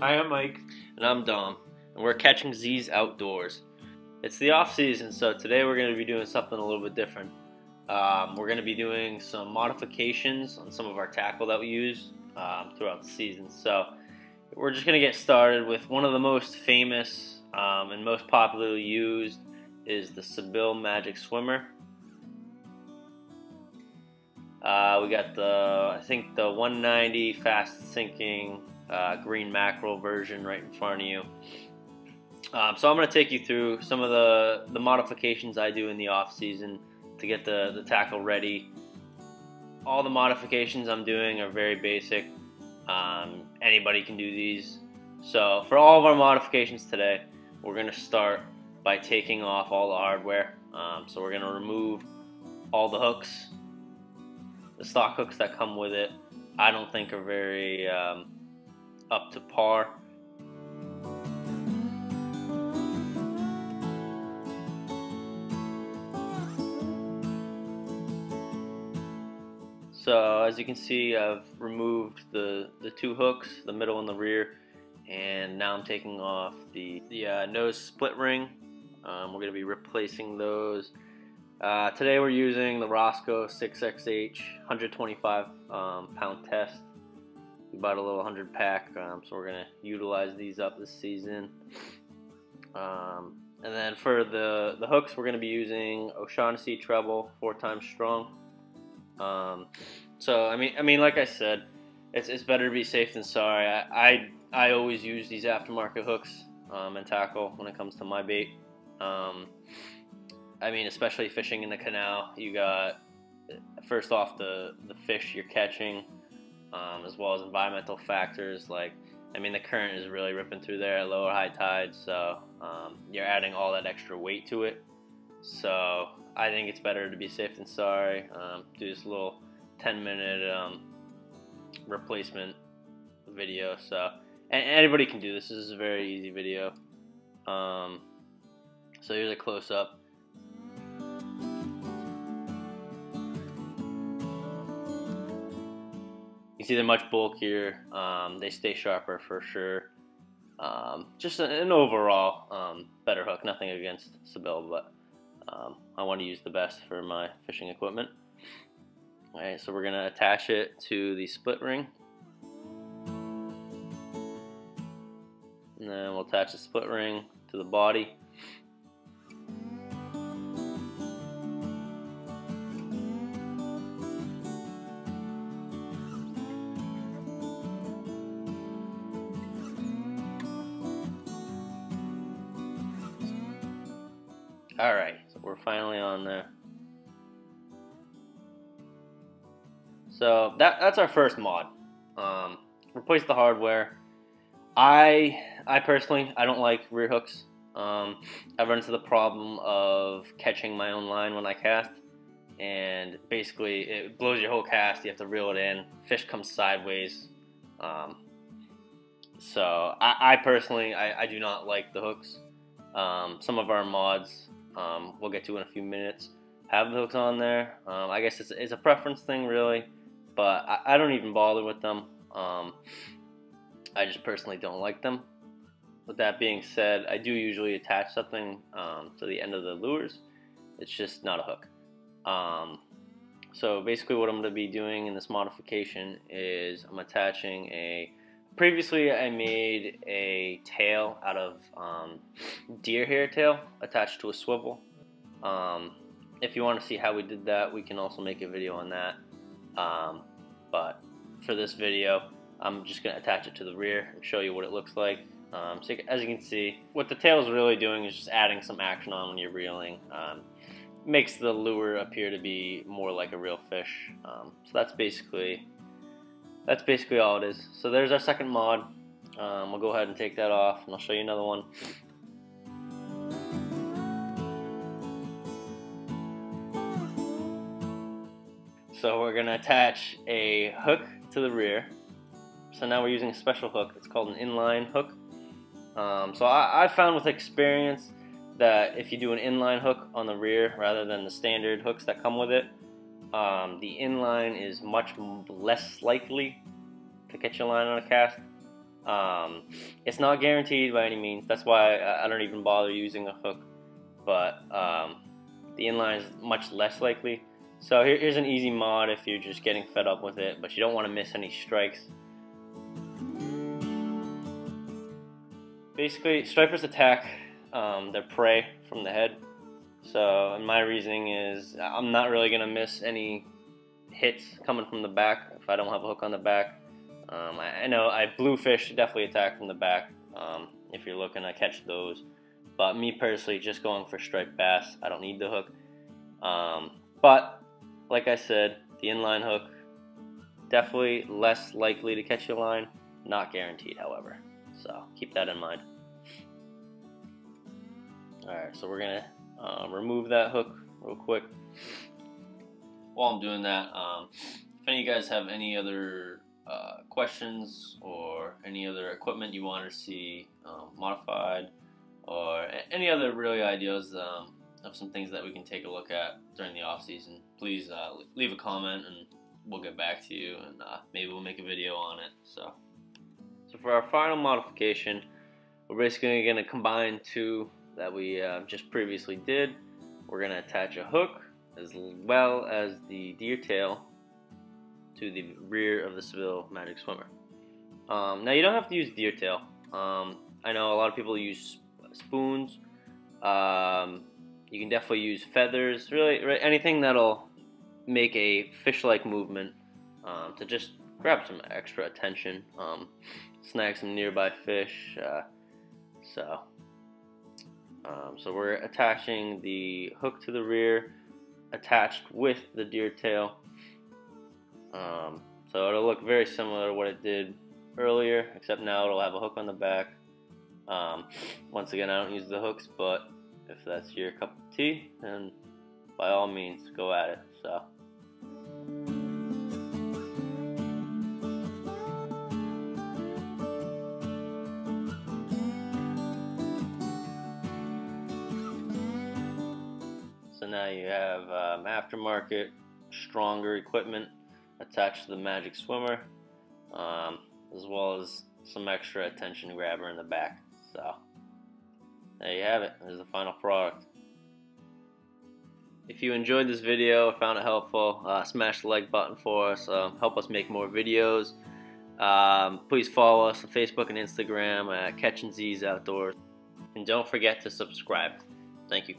Hi, I'm Mike. And I'm Dom, and we're catching Z's outdoors. It's the off season, so today we're going to be doing something a little bit different. We're going to be doing some modifications on some of our tackle that we use throughout the season. So we're just going to get started with one of the most famous and most popularly used is the Sebile Magic Swimmer. We got I think the 190 fast sinking green mackerel version right in front of you. So I'm going to take you through some of the modifications I do in the off season to get the tackle ready. All the modifications I'm doing are very basic. Anybody can do these. So for all of our modifications today, we're going to start by taking off all the hardware. So we're going to remove all the hooks. The stock hooks that come with it, I don't think are very up to par. So as you can see, I've removed the two hooks, the middle and the rear, and now I'm taking off the nose split ring. We're going to be replacing those. Today we're using the Roscoe 6XH 125 pound test. We bought a little 100 pack, so we're going to utilize these up this season. And then for the hooks, we're going to be using O'Shaughnessy treble 4 times strong. So I mean, like I said, it's better to be safe than sorry. I always use these aftermarket hooks and tackle when it comes to my bait. I mean, especially fishing in the canal, you got first off the fish you're catching, as well as environmental factors. Like, I mean, the current is really ripping through there at low or high tides, so you're adding all that extra weight to it. So I think it's better to be safe than sorry. Do this little 10-minute replacement video. So and anybody can do this. This is a very easy video. So here's a close-up. You see they're much bulkier. They stay sharper for sure. Just an overall better hook. Nothing against Sebile, but I want to use the best for my fishing equipment. Alright, so we're going to attach it to the split ring. And then we'll attach the split ring to the body. Alright, so we're finally on there. So that's our first mod. Replace the hardware. I personally, I don't like rear hooks. I've run into the problem of catching my own line when I cast, and basically it blows your whole cast. You have to reel it in. Fish comes sideways. So I personally, I do not like the hooks. Some of our mods, we'll get to in a few minutes, have the hooks on there. I guess it's a preference thing, really, but I don't even bother with them. I just personally don't like them. With that being said, I do usually attach something to the end of the lures. It's just not a hook. So basically what I'm going to be doing in this modification is I'm attaching previously I made a tail out of deer hair tail attached to a swivel. If you want to see how we did that, we can also make a video on that. But for this video, I'm just going to attach it to the rear and show you what it looks like. So as you can see, what the tail is really doing is just adding some action on when you're reeling. Makes the lure appear to be more like a real fish. So that's basically all it is. So there's our second mod. We'll go ahead and take that off, and I'll show you another one. So we're going to attach a hook to the rear. So now we're using a special hook. It's called an inline hook. So I found with experience that if you do an inline hook on the rear rather than the standard hooks that come with it, the inline is much less likely to catch a line on a cast. It's not guaranteed by any means. That's why I don't even bother using a hook. But the inline is much less likely. So here's an easy mod if you're just getting fed up with it, but you don't want to miss any strikes. Basically, stripers attack their prey from the head. So, and my reasoning is I'm not really going to miss any hits coming from the back if I don't have a hook on the back. I know bluefish definitely attack from the back. If you're looking, I catch those. But me personally, just going for striped bass, I don't need the hook. But like I said, the inline hook, definitely less likely to catch your line. Not guaranteed, however. So keep that in mind. Alright, so we're going to remove that hook real quick. While I'm doing that, if any of you guys have any other questions or any other equipment you want to see modified, or any other really ideas of some things that we can take a look at during the off season, please leave a comment and we'll get back to you, and maybe we'll make a video on it. So for our final modification, we're basically going to combine two that we just previously did. We're going to attach a hook as well as the deer tail to the rear of the Sebile Magic Swimmer. Now you don't have to use deer tail. I know a lot of people use spoons. You can definitely use feathers, really anything that'll make a fish-like movement to just grab some extra attention, snag some nearby fish. So we're attaching the hook to the rear, attached with the deer tail. So it'll look very similar to what it did earlier, except now it'll have a hook on the back. Once again, I don't use the hooks, but if that's your cup of tea, then by all means, go at it. So now you have aftermarket, stronger equipment attached to the Magic Swimmer, as well as some extra attention grabber in the back. So there you have it. There's the final product. If you enjoyed this video or found it helpful, smash the like button for us. Help us make more videos. Please follow us on Facebook and Instagram at Catchin' Z's Outdoors. And don't forget to subscribe. Thank you.